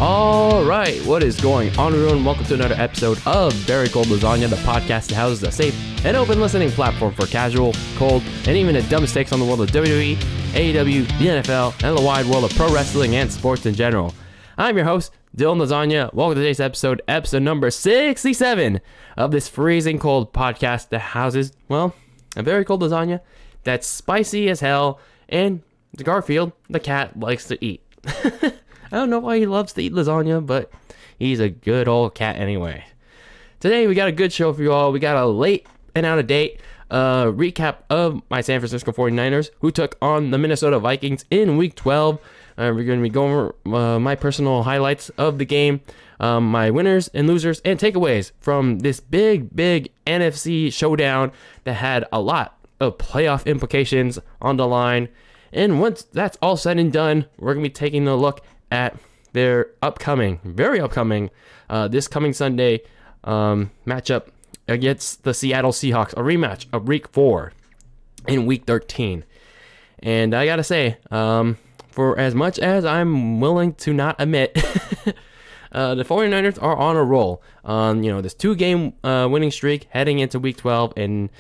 All right, what is going on, everyone? Welcome to another episode of Very Cold Lasagna, the podcast that houses a safe and open listening platform for casual, cold, and even the dumbest takes on the world of WWE, AEW, the NFL, and the wide world of pro wrestling and sports in general. I'm your host, DylanLasagna. Welcome to today's episode number 67 of this freezing cold podcast that houses, well, a very cold lasagna that's spicy as hell, and Garfield, the cat, likes to eat. I don't know why he loves to eat lasagna, but he's a good old cat anyway. Today we got a good show for you all. We got a late and out of date recap of my San Francisco 49ers, who took on the Minnesota Vikings in Week 12. We're going to be going over my personal highlights of the game, my winners and losers and takeaways from this big NFC showdown that had a lot of playoff implications on the line. And once that's all said and done, we're going to be taking a look at their very upcoming, this coming Sunday matchup against the Seattle Seahawks, a rematch of Week 4 in Week 13. And I got to say, for as much as I'm willing to not admit, the 49ers are on a roll. This 2-game winning streak heading into Week 12, and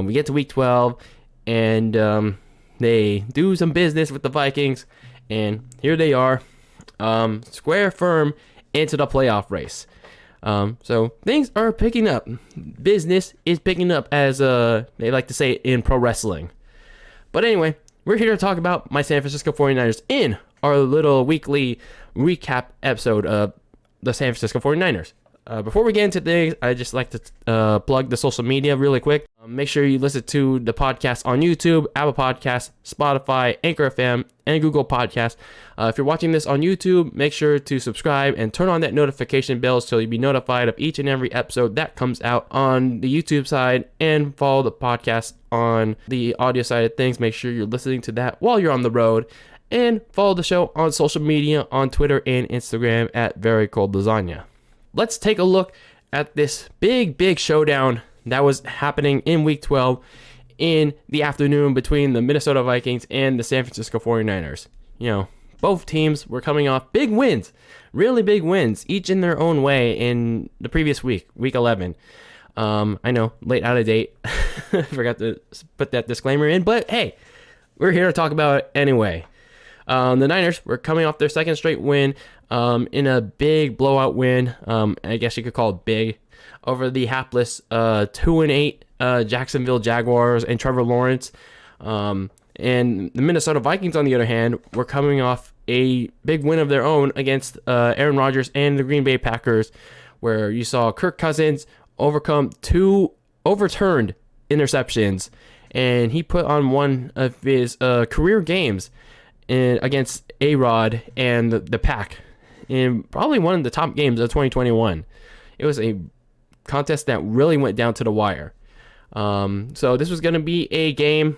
we get to Week 12, and they do some business with the Vikings, and here they are, square firm into the playoff race. So things are picking up. Business is picking up, as they like to say in pro wrestling. But anyway, we're here to talk about my San Francisco 49ers in our little weekly recap episode of the San Francisco 49ers. Before we get into things, I'd just like to plug the social media really quick. Make sure you listen to the podcast on YouTube, Apple Podcasts, Spotify, Anchor FM, and Google Podcasts. If you're watching this on YouTube, make sure to subscribe and turn on that notification bell so you'll be notified of each and every episode that comes out on the YouTube side, and follow the podcast on the audio side of things. Make sure you're listening to that while you're on the road, and follow the show on social media on Twitter and Instagram at Very Cold Lasagna. Let's take a look at this big showdown that was happening in Week 12 in the afternoon between the Minnesota Vikings and the San Francisco 49ers. Both teams were coming off big wins, really big wins, each in their own way in the previous week, Week 11. I know, late out of date. Forgot to put that disclaimer in, but hey, we're here to talk about it anyway. The Niners were coming off their second straight win in a big blowout win, I guess you could call it big, over the hapless 2-8 Jacksonville Jaguars and Trevor Lawrence. And the Minnesota Vikings, on the other hand, were coming off a big win of their own against Aaron Rodgers and the Green Bay Packers, where you saw Kirk Cousins overcome 2 overturned interceptions, and he put on one of his career games against A-Rod and the Pack in probably one of the top games of 2021. It was a contest that really went down to the wire. So this was going to be a game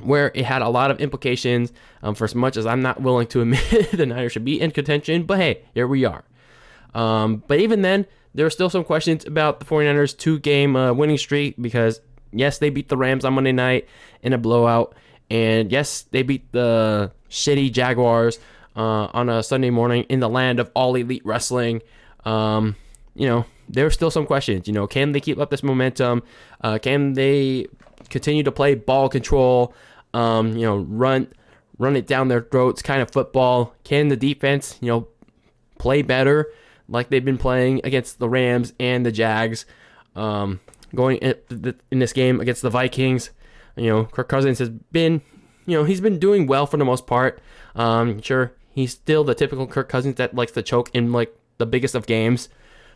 where it had a lot of implications, for as much as I'm not willing to admit the Niners should be in contention, but hey, here we are. But even then, there are still some questions about the 49ers 2-game winning streak, because yes, they beat the Rams on Monday night in a blowout, and yes, they beat the shitty Jaguars on a Sunday morning in the land of all elite wrestling. There are still some questions. Can they keep up this momentum? Can they continue to play ball control? Run it down their throats kind of football? Can the defense, play better like they've been playing against the Rams and the Jags? Going in this game against the Vikings, Kirk Cousins has been, he's been doing well for the most part. Sure, he's still the typical Kirk Cousins that likes to choke in like the biggest of games.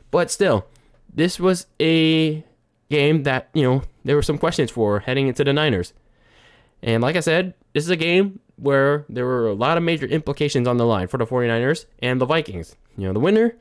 But still, this was a game that, there were some questions for heading into the Niners. And like I said, this is a game where there were a lot of major implications on the line for the 49ers and the Vikings. The winner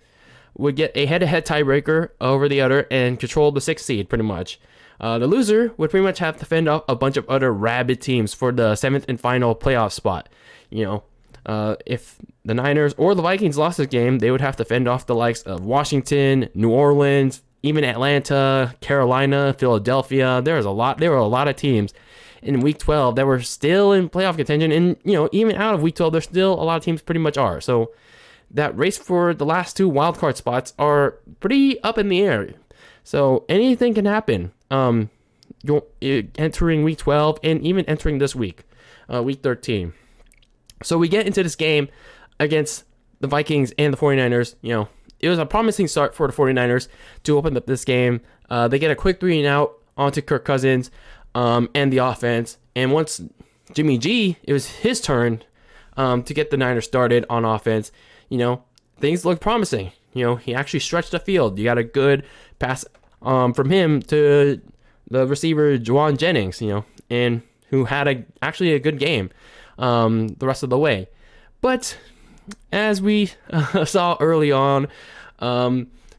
would get a head-to-head tiebreaker over the other and control the 6th seed pretty much. The loser would pretty much have to fend off a bunch of other rabid teams for the 7th and final playoff spot. If the Niners or the Vikings lost this game, they would have to fend off the likes of Washington, New Orleans, even Atlanta, Carolina, Philadelphia. There were a lot of teams in Week 12 that were still in playoff contention, and even out of Week 12, there's still a lot of teams pretty much are. So that race for the last 2 wildcard spots are pretty up in the air. So anything can happen. Entering week 12 and even entering this week, week 13. So we get into this game against the Vikings and the 49ers. It was a promising start for the 49ers to open up this game. They get a quick 3-and-out onto Kirk Cousins and the offense. And once Jimmy G, it was his turn to get the Niners started on offense. Things looked promising. He actually stretched the field. You got a good pass from him to the receiver Juwan Jennings, and who had actually a good game the rest of the way. But as we saw early on,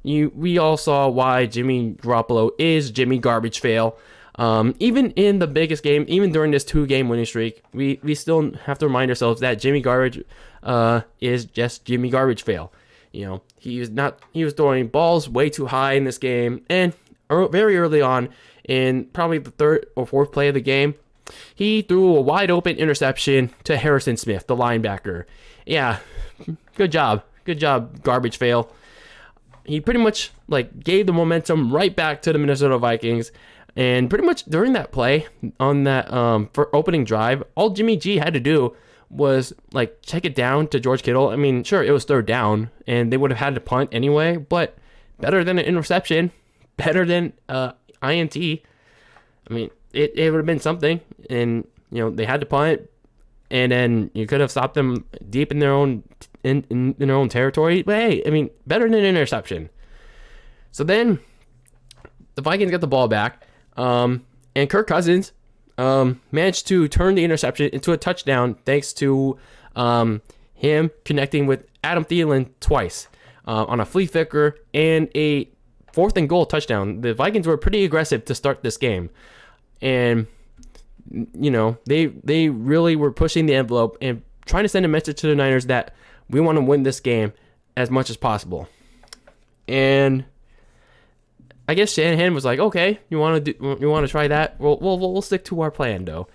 we all saw why Jimmy Garoppolo is Jimmy Garbage Fail. Even in the biggest game, even during this 2-game winning streak, we still have to remind ourselves that Jimmy Garbage is just Jimmy Garbage Fail. He was throwing balls way too high in this game, and very early on, in probably the 3rd or 4th play of the game, he threw a wide open interception to Harrison Smith, the linebacker. Yeah, good job, Garbage Fail. He pretty much gave the momentum right back to the Minnesota Vikings. And pretty much during that play on that for opening drive, all Jimmy G had to do was check it down to George Kittle. I mean, sure, it was 3rd down, and they would have had to punt anyway, but better than an interception, better than INT. I mean, it would have been something, and they had to punt, and then you could have stopped them deep in their own in their own territory. But hey, I mean, better than an interception. So then the Vikings get the ball back. And Kirk Cousins managed to turn the interception into a touchdown thanks to him connecting with Adam Thielen twice on a flea flicker and a 4th and goal touchdown. The Vikings were pretty aggressive to start this game, and they really were pushing the envelope and trying to send a message to the Niners that we want to win this game as much as possible. And I guess Shanahan was like, okay, you want to try that? We'll stick to our plan, though.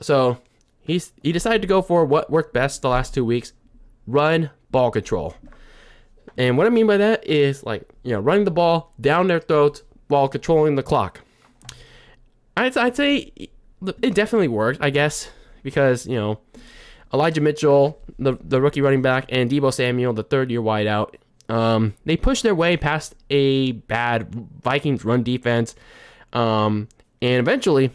So he decided to go for what worked best the last 2 weeks: run ball control. And what I mean by that is running the ball down their throats while controlling the clock. I'd say it definitely worked, I guess, because Elijah Mitchell, the rookie running back, and Deebo Samuel, the 3rd-year wideout, they pushed their way past a bad Vikings run defense, and eventually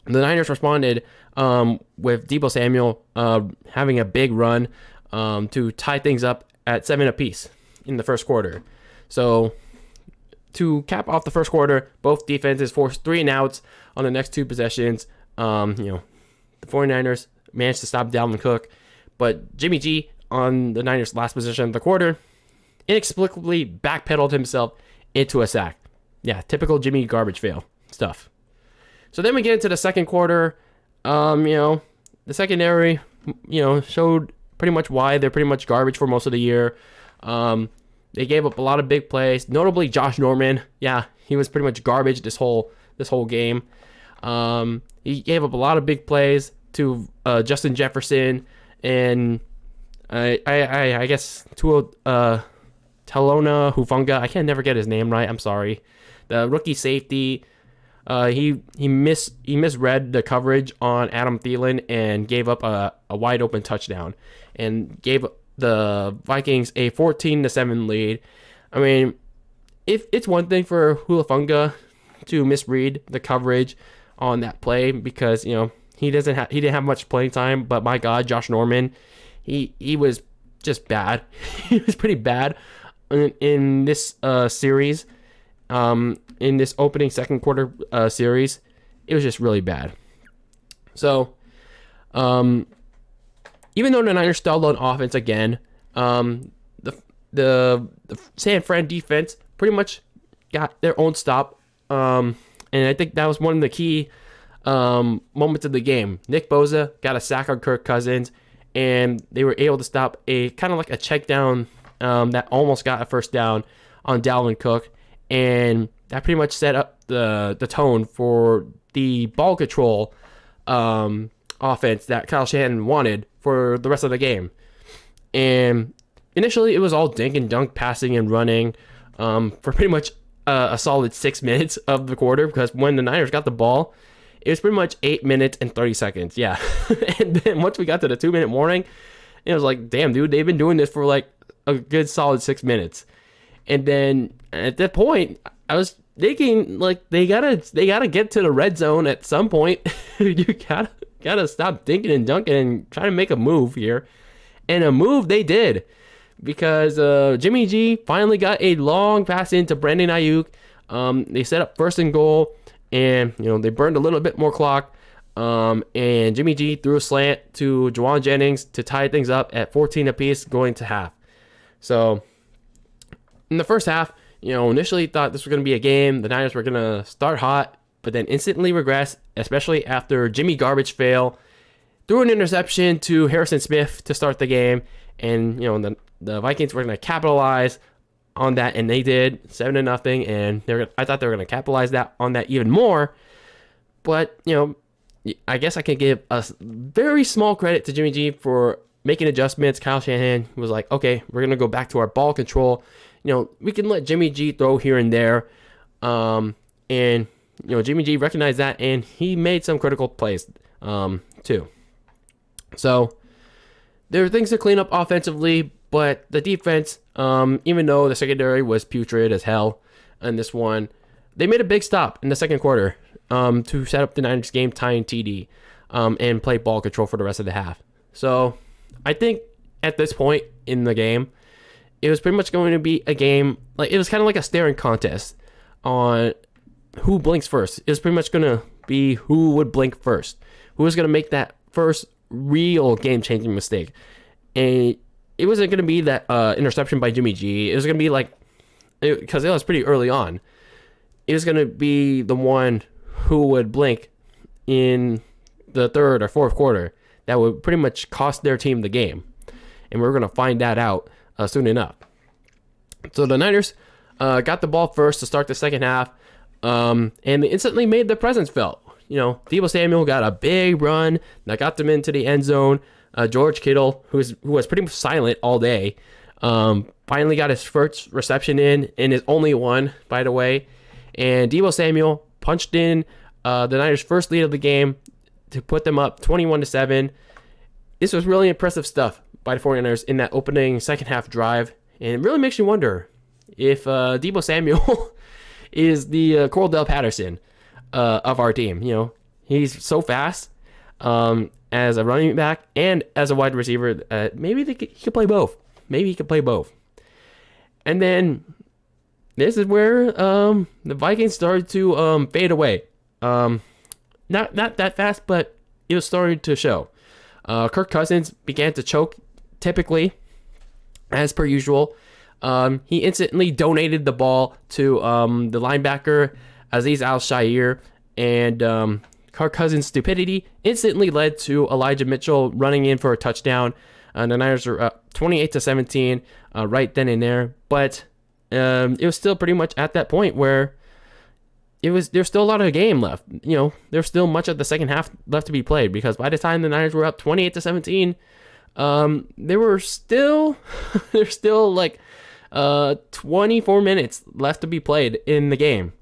the Niners responded with Deebo Samuel having a big run to tie things up at 7 apiece in the first quarter. So to cap off the first quarter, both defenses forced 3-and-outs on the next 2 possessions. The 49ers managed to stop Dalvin Cook, but Jimmy G on the Niners' last possession of the quarter inexplicably backpedaled himself into a sack. Yeah, typical Jimmy Garbage Fail stuff. So then we get into the second quarter. The secondary, showed pretty much why they're pretty much garbage for most of the year. They gave up a lot of big plays, notably Josh Norman. Yeah, he was pretty much garbage this whole game. He gave up a lot of big plays to Justin Jefferson and I guess to Talona Hufanga. I can never get his name right. I'm sorry. The rookie safety. He misread the coverage on Adam Thielen and gave up a wide open touchdown and gave the Vikings a 14-7 lead. I mean, if it's one thing for Hufanga to misread the coverage on that play because he didn't have much playing time, but my God, Josh Norman, he was just bad. He was pretty bad in this series. In this opening second quarter series, it was just really bad. So, even though the Niners stalled on offense again, the San Fran defense pretty much got their own stop. And I think that was one of the key moments of the game. Nick Bosa got a sack on Kirk Cousins, and they were able to stop a kind of like a check down that almost got a first down on Dalvin Cook. And that pretty much set up the tone for the ball control offense that Kyle Shanahan wanted for the rest of the game. And initially it was all dink and dunk, passing and running for pretty much a solid 6 minutes of the quarter, because when the Niners got the ball, it was pretty much 8 minutes and 30 seconds. Yeah. And then once we got to the 2-minute warning, it was like, damn, dude, they've been doing this for like a good solid 6 minutes. And then at that point, I was thinking, like, they gotta get to the red zone at some point. You gotta stop dinking and dunking and try to make a move here. And a move they did, because Jimmy G finally got a long pass into Brandon Nyuk. They set up 1st and goal, and they burned a little bit more clock. And Jimmy G threw a slant to Juwan Jennings to tie things up at 14 apiece going to half. So in the first half, initially thought this was going to be a game. The Niners were going to start hot, but then instantly regress, especially after Jimmy Garbage fail. Threw an interception to Harrison Smith to start the game, and the Vikings were going to capitalize on that, and they did, 7-0, and I thought they were going to capitalize on that even more. But I guess I can give a very small credit to Jimmy G for making adjustments. Kyle Shanahan was like, okay, we're going to go back to our ball control. We can let Jimmy G throw here and there. And Jimmy G recognized that, and he made some critical plays too. So there are things to clean up offensively, but the defense, even though the secondary was putrid as hell in this one, they made a big stop in the second quarter to set up the Niners game tying TD and play ball control for the rest of the half. So I think at this point in the game, it was pretty much going to be a game, like it was kind of like a staring contest on who blinks first. It was pretty much going to be who would blink first, who was going to make that first real game-changing mistake. And it wasn't going to be that interception by Jimmy G. It was going to be like, because it was pretty early on, it was going to be the one who would blink in the third or fourth quarter that would pretty much cost their team the game. And we're going to find that out soon enough. So the Niners got the ball first to start the second half, and they instantly made their presence felt. Deebo Samuel got a big run that got them into the end zone. George Kittle, who was pretty much silent all day, finally got his first reception in his only one, by the way. And Deebo Samuel punched in the Niners' first lead of the game to put them up 21-7. This was really impressive stuff by the 49ers in that opening second half drive. And it really makes you wonder if Deebo Samuel is the Cordell Patterson of our team. He's so fast as a running back and as a wide receiver. Maybe he could play both. Maybe he could play both. And then this is where the Vikings started to fade away. Not that fast, but it was starting to show. Kirk Cousins began to choke, typically, as per usual. He instantly donated the ball to the linebacker, Azeez Al-Shaair, and Kirk Cousins' stupidity instantly led to Elijah Mitchell running in for a touchdown. The Niners were up 28-17 right then and there, but it was still pretty much at that point where there's still a lot of the game left. There's still much of the second half left to be played, because by the time the Niners were up 28-17, there's still like 24 minutes left to be played in the game.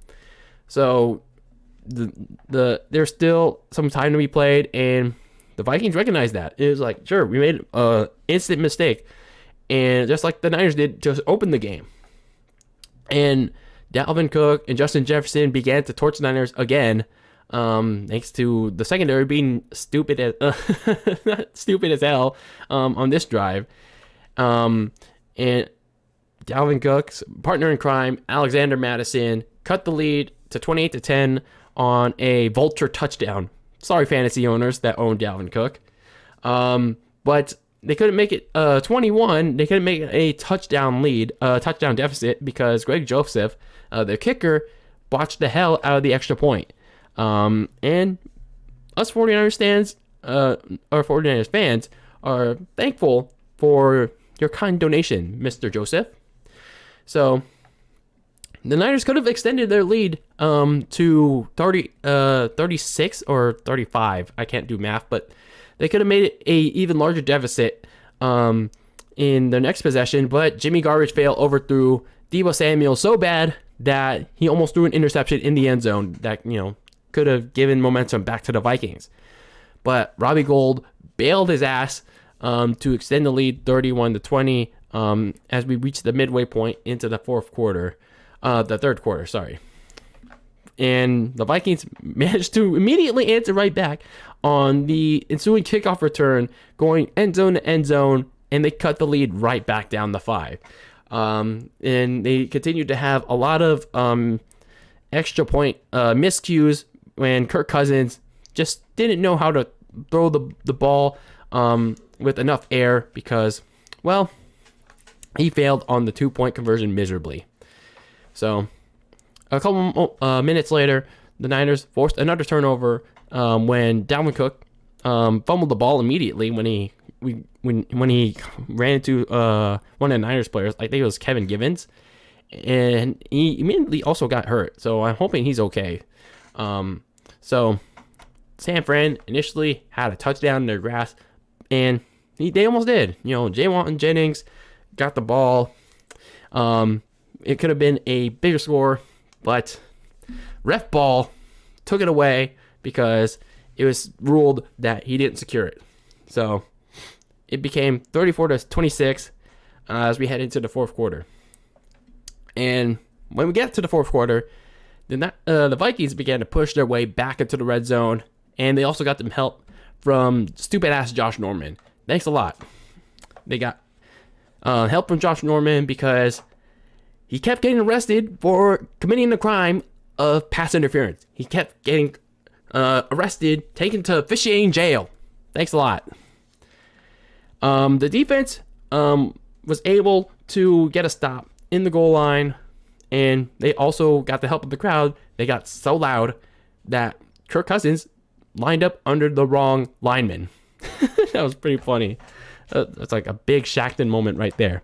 So there's still some time to be played, and the Vikings recognized that. It was like, sure, we made an instant mistake, and just like the Niners did, just open the game. And Dalvin Cook and Justin Jefferson began to torch the Niners again, thanks to the secondary being stupid as hell on this drive. And Dalvin Cook's partner in crime, Alexander Madison, cut the lead to 28-10 on a vulture touchdown. Sorry, fantasy owners that own Dalvin Cook. But they couldn't make it 21. They couldn't make it a touchdown lead, touchdown deficit, because Greg Joseph, the kicker, botched the hell out of the extra point. And us 49ers fans are thankful for your kind donation, Mr. Joseph. So the Niners could have extended their lead to 36 or 35. I can't do math, but they could have made it a even larger deficit in the next possession, but Jimmy Garbage fail overthrew Deebo Samuel so bad that he almost threw an interception in the end zone that, could have given momentum back to the Vikings. But Robbie Gould bailed his ass to extend the lead 31-20 as we reached the midway point into the third quarter, sorry. And the Vikings managed to immediately answer right back on the ensuing kickoff return, going end zone to end zone, and they cut the lead right back down to 5. And they continued to have a lot of extra point miscues when Kirk Cousins just didn't know how to throw the ball with enough air because, well, he failed on the 2-point conversion miserably. So a couple minutes later, the Niners forced another turnover when Dalvin Cook fumbled the ball immediately when he ran into one of the Niners players. I think it was Kevin Givens, and he immediately also got hurt. So I'm hoping he's okay. So San Fran initially had a touchdown in their grasp, and they almost did. Jaywan Jennings got the ball. It could have been a bigger score, but ref ball took it away because it was ruled that he didn't secure it. So it became 34-26 as we head into the fourth quarter. And when we get to the fourth quarter, the Vikings began to push their way back into the red zone, and they also got some help from stupid-ass Josh Norman. Thanks a lot. They got help from Josh Norman because he kept getting arrested for committing the crime of pass interference. He kept getting arrested, taken to officiating jail. Thanks a lot. The defense was able to get a stop in the goal line, and they also got the help of the crowd. They got so loud that Kirk Cousins lined up under the wrong lineman. That was pretty funny. That's like a big Shackton moment right there.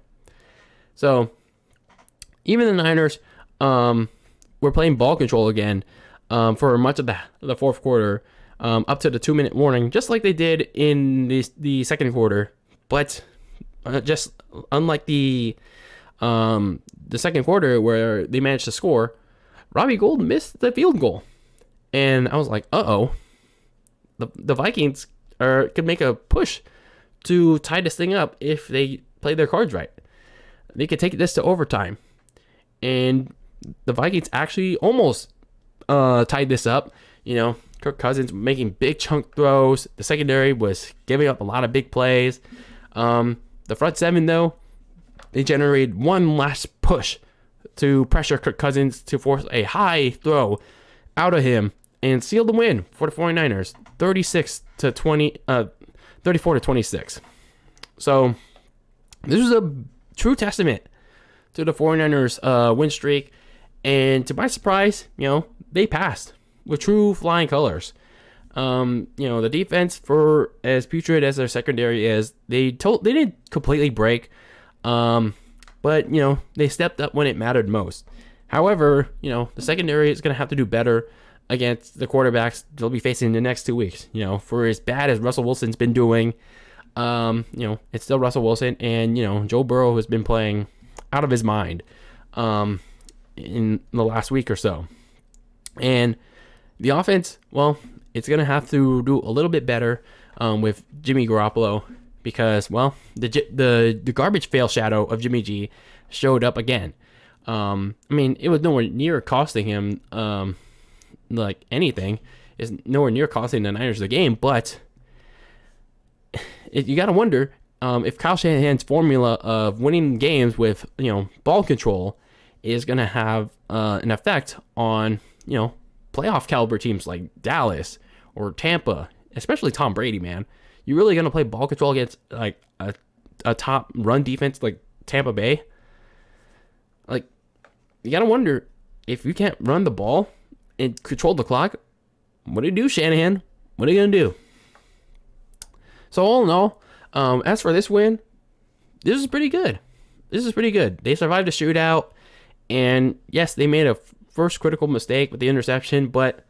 So even the Niners were playing ball control again for much of the fourth quarter, up to the 2-minute warning, just like they did in the second quarter. But just unlike the second quarter where they managed to score, Robbie Gould missed the field goal. And I was like, uh-oh. The Vikings could make a push to tie this thing up if they play their cards right. They could take this to overtime. And the Vikings actually almost tied this up. Kirk Cousins making big chunk throws. The secondary was giving up a lot of big plays. The front seven, though, they generated one last push to pressure Kirk Cousins to force a high throw out of him and seal the win for the 49ers, 34-26. So this was a true testament to the 49ers win streak. And to my surprise, they passed with true flying colors. The defense, for as putrid as their secondary is, they didn't completely break. But they stepped up when it mattered most. However, the secondary is going to have to do better against the quarterbacks they'll be facing in the next 2 weeks. For as bad as Russell Wilson's been doing, it's still Russell Wilson, and Joe Burrow has been playing out of his mind in the last week or so. And the offense, well, it's going to have to do a little bit better with Jimmy Garoppolo because, well, the garbage fail shadow of Jimmy G showed up again. It was nowhere near costing him like anything. It's nowhere near costing the Niners the game, but you got to wonder if Kyle Shanahan's formula of winning games with ball control is going to have an effect on playoff caliber teams like Dallas or Tampa, especially Tom Brady. Man, you really going to play ball control against like a top run defense like Tampa Bay? Like, you got to wonder if you can't run the ball and control the clock. What do you do, Shanahan? What are you going to do? So all in all, as for this win, this is pretty good. They survived a shootout, and yes, they made a first critical mistake with the interception, but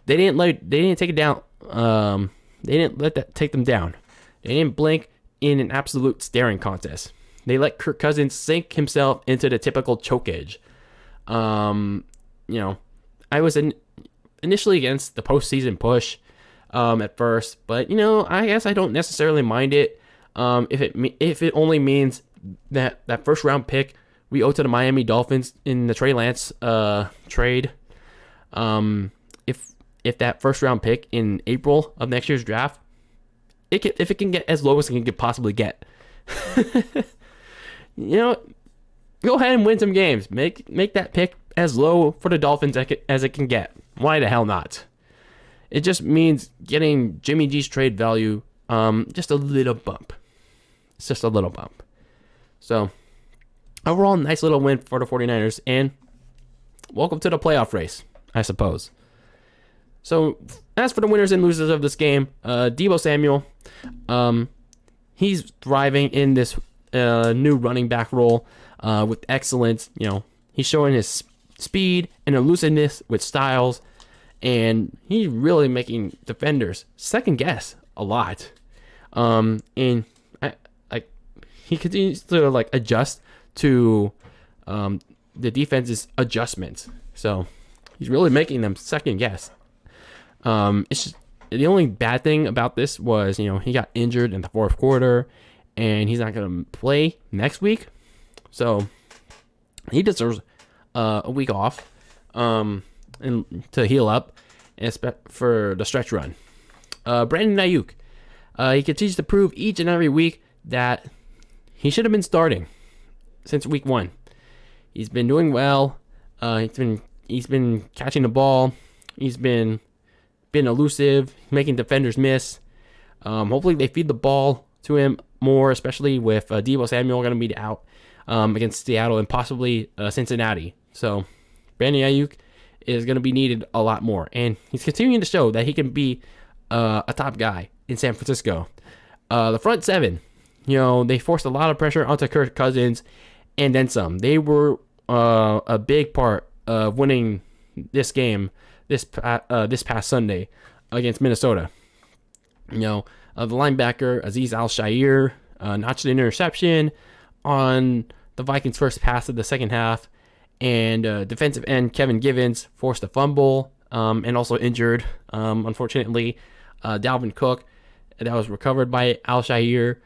they didn't take it down. They didn't let that take them down. They didn't blink in an absolute staring contest. They let Kirk Cousins sink himself into the typical choke edge. I was initially against the postseason push at first, but I guess I don't necessarily mind it. If it only means that first round pick we owe to the Miami Dolphins in the Trey Lance trade. If that first round pick in April of next year's draft, if it can get as low as it can possibly get, go ahead and win some games. Make that pick as low for the Dolphins as it can get. Why the hell not? It just means getting Jimmy G's trade value just a little bump. It's just a little bump. So, overall, nice little win for the 49ers. And welcome to the playoff race, I suppose. So, as for the winners and losers of this game, Deebo Samuel, he's thriving in this new running back role with excellence. He's showing his speed and elusiveness with styles, and he's really making defenders second guess a lot. And he continues to adjust to the defense's adjustments. So he's really making them second guess. It's just the only bad thing about this was he got injured in the fourth quarter, and he's not going to play next week. So he deserves a week off and to heal up for the stretch run. Brandon Nyuk, he continues to prove each and every week that he should have been starting since week 1. He's been doing well. He's been catching the ball. He's been elusive, making defenders miss. Hopefully they feed the ball to him more, especially with Deebo Samuel going to be out against Seattle and possibly Cincinnati. So Brandon Ayuk is going to be needed a lot more, and he's continuing to show that he can be a top guy in San Francisco. The front seven, they forced a lot of pressure onto Kirk Cousins, and then some. They were a big part of winning this game this past Sunday against Minnesota. The linebacker Azeez Al-Shaair notched an interception on the Vikings' first pass of the second half, and defensive end Kevin Givens forced a fumble and also injured, unfortunately, Dalvin Cook. That was recovered by Al-Shaair.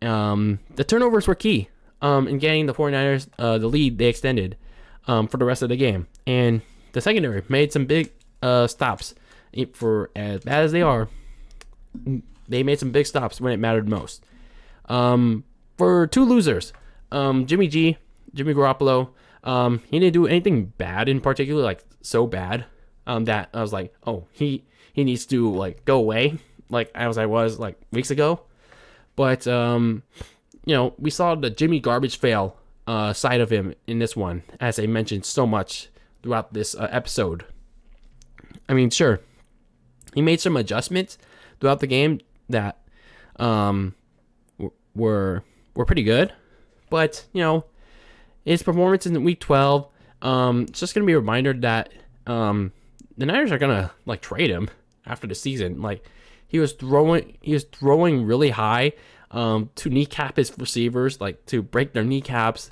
The turnovers were key in getting the 49ers the lead they extended for the rest of the game. And the secondary made some big stops. For as bad as they are, they made some big stops when it mattered most. For two losers, Jimmy Garoppolo, he didn't do anything bad in particular, so bad that I was like, oh, he needs to go away, as I was weeks ago. But we saw the Jimmy garbage fail side of him in this one, as I mentioned so much throughout this episode. I mean, sure, he made some adjustments throughout the game that were pretty good, but his performance in week 12, it's just gonna be a reminder that the Niners are gonna trade him after the season. He was throwing really high to kneecap his receivers, to break their kneecaps.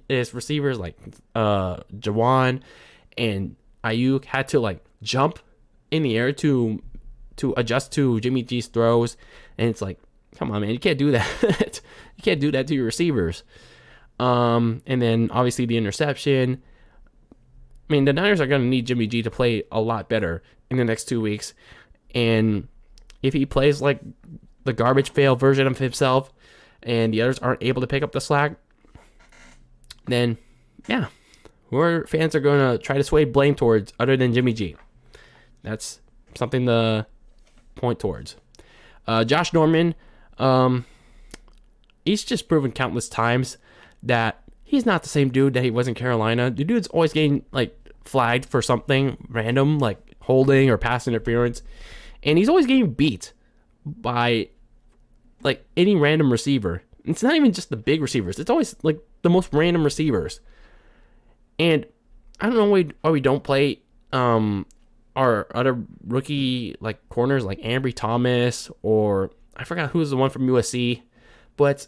His receivers Jawan and Ayuk had to jump in the air to adjust to Jimmy G's throws, and it's come on, man, you can't do that. You can't do that to your receivers. And then obviously the interception. I mean, the Niners are going to need Jimmy G to play a lot better in the next 2 weeks, and if he plays like the garbage fail version of himself, and the others aren't able to pick up the slack, then yeah, more fans are going to try to sway blame towards other than Jimmy G. That's something to point towards. Josh Norman, he's just proven countless times that he's not the same dude that he was in Carolina. The dude's always getting flagged for something random, like holding or pass interference, and he's always getting beat by any random receiver. It's not even just the big receivers. It's always the most random receivers. And I don't know why we don't play our other rookie corners like Ambry Thomas, or I forgot who's the one from USC. but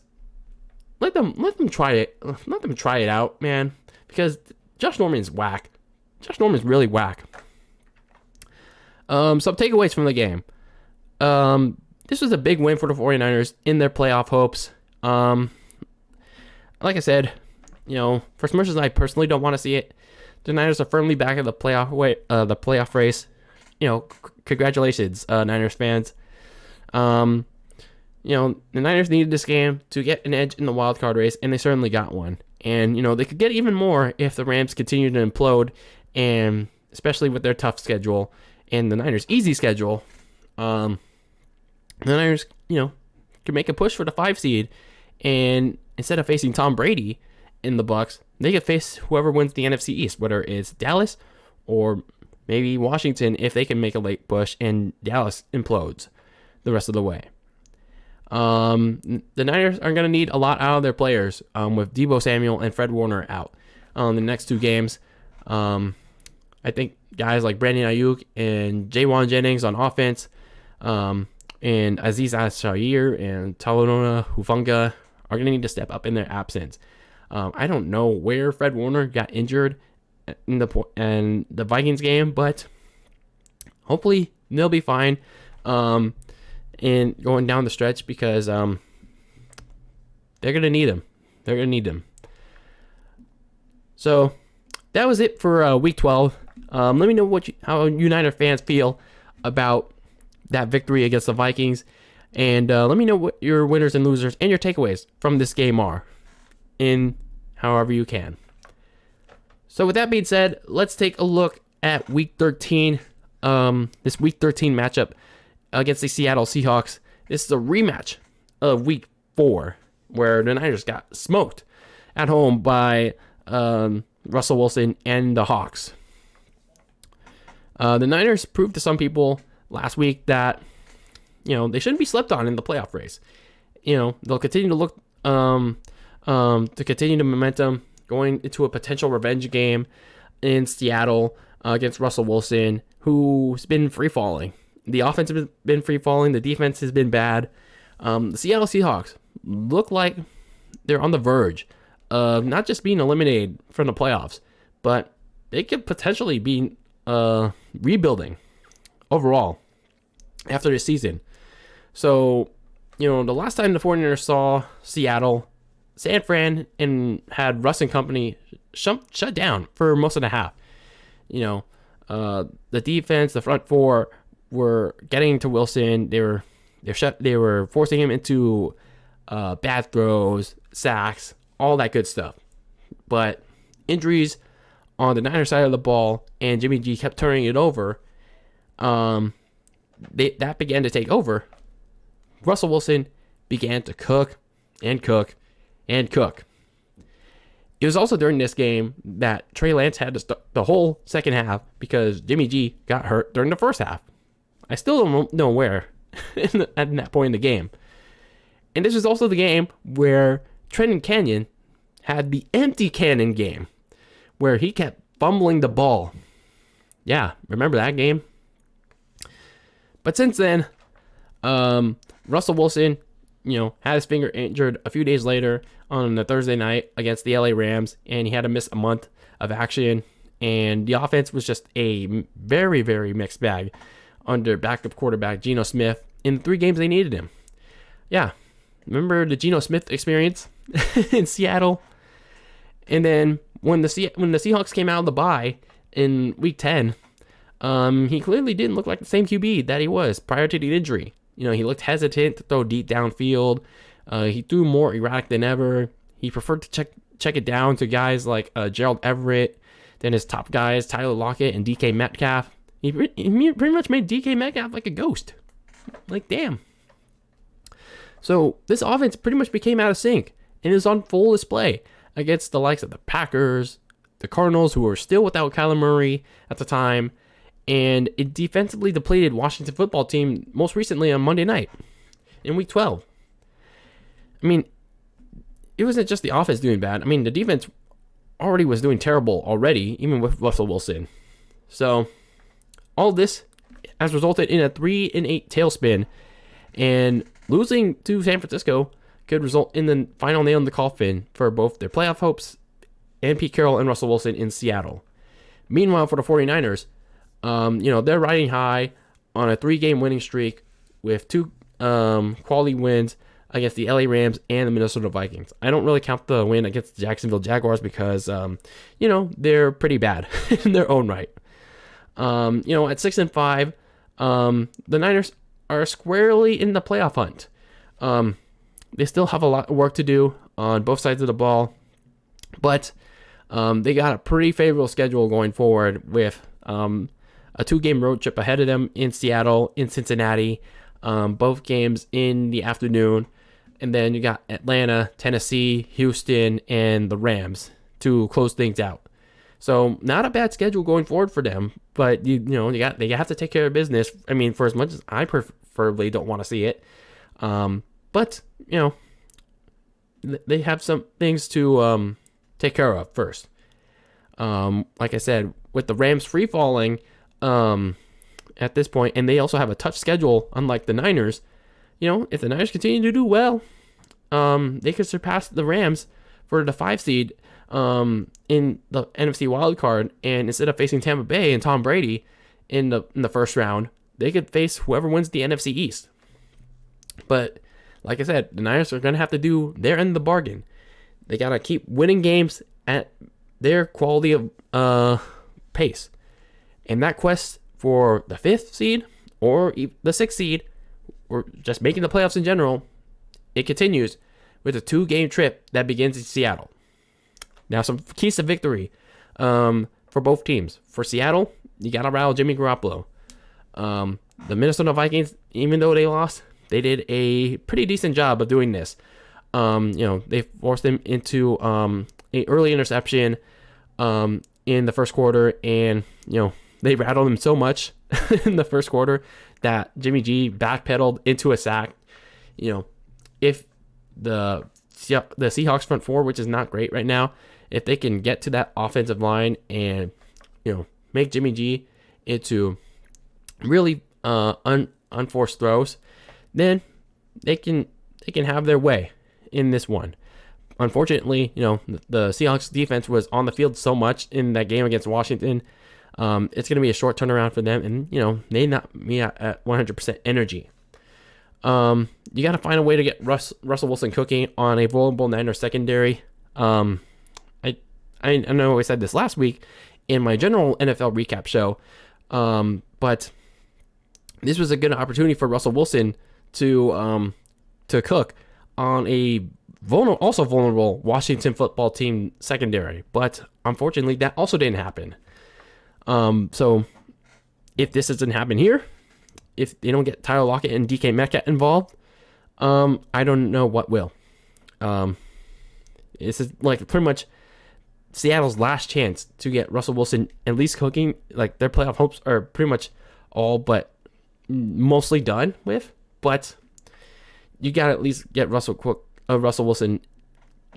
let them try it. Let them try it out, man, because Josh Norman's whack. Josh Norman's really whack. Some takeaways from the game. This was a big win for the 49ers in their playoff hopes. Like I said, for as much as I personally don't want to see it, the Niners are firmly back in the playoff race. Congratulations, Niners fans. The Niners needed this game to get an edge in the wild card race, and they certainly got one. And, they could get even more if the Rams continue to implode, and especially with their tough schedule and the Niners' easy schedule. The Niners, could make a push for the 5 seed, and instead of facing Tom Brady in the Bucs, they could face whoever wins the NFC East, whether it's Dallas or maybe Washington, if they can make a late push and Dallas implodes the rest of the way. The Niners are going to need a lot out of their players with Deebo Samuel and Fred Warner out the next 2 games. I think guys like Brandon Nyuk and Jaywan Jennings on offense, and Azeez Al-Shaair and Talanoa Hufanga are going to need to step up in their absence. I don't know where Fred Warner got injured in the Vikings game, but hopefully they'll be fine in going down the stretch, because they're going to need him. They're going to need him. So that was it for Week 12. Let me know how United fans feel about that victory against the Vikings, and let me know what your winners and losers and your takeaways from this game are, in however you can. So with that being said, let's take a look at Week 13. This Week 13 matchup against the Seattle Seahawks. This is a rematch of Week 4, where the Niners got smoked at home by Russell Wilson and the Hawks. The Niners proved to some people last week that they shouldn't be slept on in the playoff race. They'll continue to look to continue the momentum going into a potential revenge game in Seattle against Russell Wilson, who's been free falling. The offense has been free falling. The defense has been bad. The Seattle Seahawks look like they're on the verge of not just being eliminated from the playoffs, but they could potentially be rebuilding overall after this season. So, the last time the 49ers saw Seattle, San Fran and had Russ and company shut down for most of the half. The defense, the front four were getting to Wilson. They were forcing him into bad throws, sacks, all that good stuff. But injuries on the Niners side of the ball, and Jimmy G kept turning it over. That began to take over. Russell Wilson began to cook and cook and cook. It was also during this game that Trey Lance had to start the whole second half because Jimmy G got hurt during the first half. I still don't know where at that point in the game. And this was also the game where Trenton Canyon had the empty cannon game, where he kept fumbling the ball. Yeah, remember that game? But since then, Russell Wilson, had his finger injured a few days later on a Thursday night against the LA Rams, and he had to miss a month of action. And the offense was just a very, very mixed bag under backup quarterback Geno Smith in the 3 games they needed him. Yeah, remember the Geno Smith experience in Seattle? And then when the Seahawks came out of the bye in Week 10, he clearly didn't look like the same QB that he was prior to the injury. He looked hesitant to throw deep downfield. He threw more erratic than ever. He preferred to check it down to guys like Gerald Everett than his top guys, Tyler Lockett and DK Metcalf. He pretty much made DK Metcalf like a ghost. Like, damn. So this offense pretty much became out of sync and is on full display against the likes of the Packers, the Cardinals, who were still without Kyler Murray at the time, and it defensively depleted Washington football team most recently on Monday night in Week 12. I mean, it wasn't just the offense doing bad. I mean, the defense already was doing terrible already, even with Russell Wilson. So all this has resulted in a 3-8 tailspin, and losing to San Francisco could result in the final nail in the coffin for both their playoff hopes and Pete Carroll and Russell Wilson in Seattle. Meanwhile, for the 49ers, they're riding high on a 3-game winning streak with 2 quality wins against the LA Rams and the Minnesota Vikings. I don't really count the win against the Jacksonville Jaguars because, they're pretty bad in their own right. At 6-5, the Niners are squarely in the playoff hunt. They still have a lot of work to do on both sides of the ball, but they got a pretty favorable schedule going forward with a 2-game road trip ahead of them in Seattle, in Cincinnati, both games in the afternoon. And then you got Atlanta, Tennessee, Houston, and the Rams to close things out. So not a bad schedule going forward for them, but they have to take care of business. I mean, for as much as I preferably don't want to see it, but they have some things to take care of first. Like I said, with the Rams free falling at this point, and they also have a tough schedule, unlike the Niners. If the Niners continue to do well, they could surpass the Rams for the 5 seed in the NFC wildcard, and instead of facing Tampa Bay and Tom Brady in the first round, they could face whoever wins the NFC East. But like I said, the Niners are going to have to do their end of the bargain. They got to keep winning games at their quality of pace. And that quest for the 5th seed or the 6th seed, or just making the playoffs in general, it continues with a 2-game trip that begins in Seattle. Now, some keys to victory for both teams. For Seattle, you got to rattle Jimmy Garoppolo. The Minnesota Vikings, even though they lost, they did a pretty decent job of doing this. They forced him into an early interception in the first quarter, and they rattled him so much in the first quarter that Jimmy G backpedaled into a sack. If the Seahawks front 4, which is not great right now, if they can get to that offensive line and make Jimmy G into really unforced throws, then they can have their way in this one. Unfortunately, the Seahawks defense was on the field so much in that game against Washington. It's going to be a short turnaround for them, and they not be at 100% energy. You got to find a way to get Russell Wilson cooking on a vulnerable Niners secondary. I know I said this last week in my general NFL recap show, but this was a good opportunity for Russell Wilson to cook on a also vulnerable Washington football team secondary. But unfortunately, that also didn't happen. So if this doesn't happen here, if they don't get Tyler Lockett and DK Metcalf involved, I don't know what will. This is like pretty much Seattle's last chance to get Russell Wilson at least cooking. Like, their playoff hopes are pretty much all but mostly done with, but you got to at least get Russell Wilson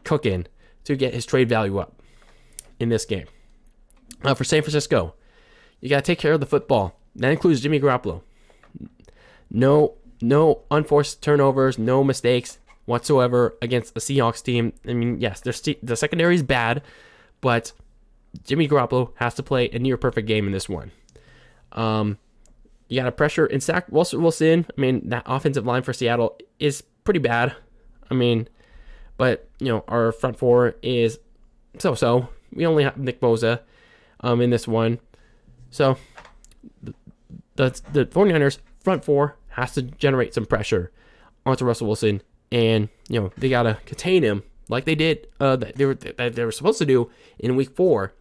cooking to get his trade value up in this game. For San Francisco, you got to take care of the football. That includes Jimmy Garoppolo. No unforced turnovers, no mistakes whatsoever against the Seahawks team. I mean, yes, the secondary is bad, but Jimmy Garoppolo has to play a near perfect game in this one. You got to pressure and sack Russell Wilson. I mean, that offensive line for Seattle is pretty bad. I mean, but our front 4 is so. We only have Nick Bosa in this one. So the 49ers front 4 has to generate some pressure onto Russell Wilson, and they gotta contain him like they did that they were supposed to do in week 4,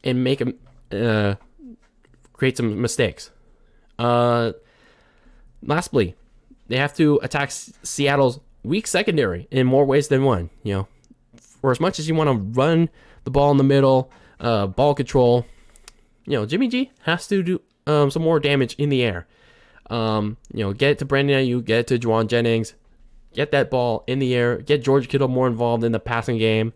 and make him create some mistakes. Lastly, they have to attack Seattle's weak secondary in more ways than one. For as much as you want to run the ball in the middle, ball control, Jimmy G has to do some more damage in the air. Get it to Brandon Ayuk, get it to Juwan Jennings, get that ball in the air, get George Kittle more involved in the passing game.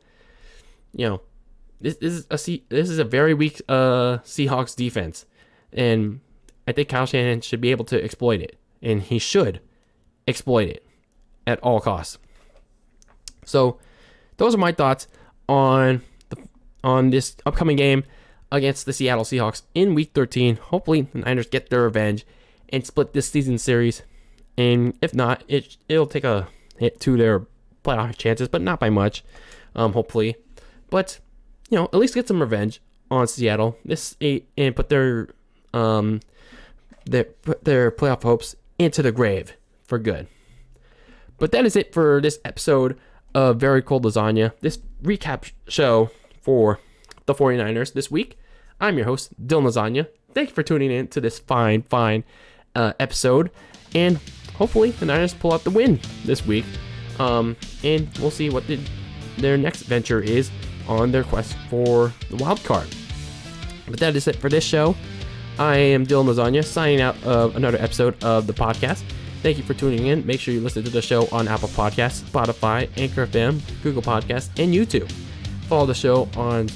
This is a very weak Seahawks defense, and I think Kyle Shanahan should be able to exploit it, and he should exploit it. at all costs. So those are my thoughts on this upcoming game against the Seattle Seahawks in Week 13. Hopefully the Niners get their revenge and split this season series. And if not, it'll take a hit to their playoff chances, but not by much, hopefully. But, at least get some revenge on Seattle and put their playoff hopes into the grave for good. But that is it for this episode of Very Cold Lasagna, this recap show for the 49ers this week. I'm your host, DylanLasagna. Thank you for tuning in to this fine episode. And hopefully the Niners pull out the win this week. And we'll see what their next venture is on their quest for the wild card. But that is it for this show. I am DylanLasagna, signing out of another episode of the podcast. Thank you for tuning in. Make sure you listen to the show on Apple Podcasts, Spotify, Anchor FM, Google Podcasts, and YouTube. Follow the show on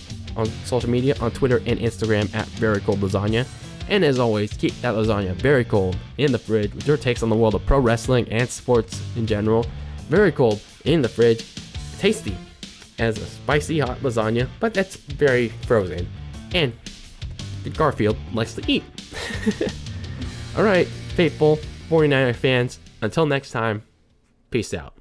social media, on Twitter and Instagram at Very Cold Lasagna. And as always, keep that lasagna very cold in the fridge with your takes on the world of pro wrestling and sports in general. Very cold in the fridge. Tasty as a spicy hot lasagna, but that's very frozen. And Garfield likes to eat. All right, faithful 49er fans, until next time, peace out.